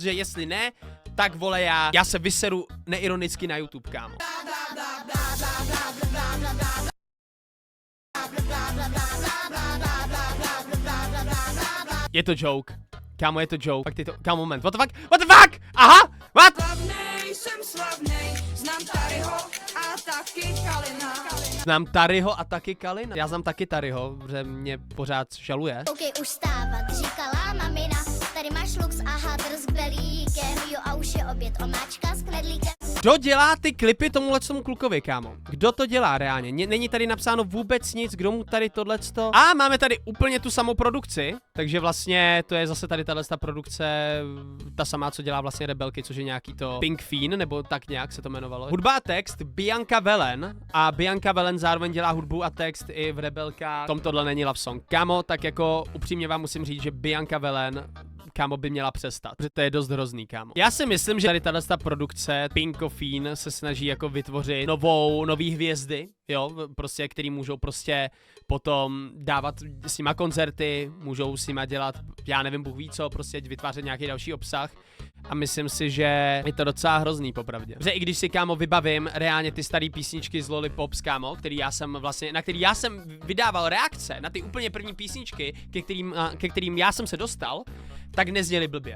protože jestli ne, tak vole já se vyseru neironicky na YouTube, kámo. Je to joke. Kámo, je to joke. Fakt je to, kámo, moment. What the fuck? What the fuck? Aha! What? Znám Taryho a taky Kalina. Já znám taky Taryho, protože mě pořád šaluje. OK, už stávat, říkala mamina. Tady máš lux a hadr s belíkem. Jo, a už je oběd, omáčka s knedlíkem. Kdo dělá ty klipy tomuhle tomu klukovi, kámo? Kdo to dělá reálně? Není tady napsáno vůbec nic, kdo mu tady tohleto. A máme tady úplně tu samou produkci, takže vlastně to je zase tady tato produkce, ta samá, co dělá vlastně Rebelky, což je nějaký to Pink Fiend, nebo tak nějak se to jmenovalo. Hudba a text Bianca Velen a Bianca Velen zároveň dělá hudbu a text i v Rebelkách. Tomtohle není love song. Kámo, tak jako upřímně vám musím říct, že Bianca Velen, kámo, by měla přestat, protože to je dost hrozný, kámo. Já si myslím, že tady tato produkce Pink Fiend se snaží jako vytvořit nový hvězdy, jo, prostě, který můžou prostě potom dávat s nima koncerty, můžou s nima dělat, já nevím, Bůh ví co, prostě vytvářet nějaký další obsah. A myslím si, že je to docela hrozný, popravdě. Protože i když si, kámo, vybavím reálně ty staré písničky z Lollipops, kámo, na který já jsem vydával reakce, na ty úplně první písničky, ke kterým já jsem se dostal, tak nezněly blbě.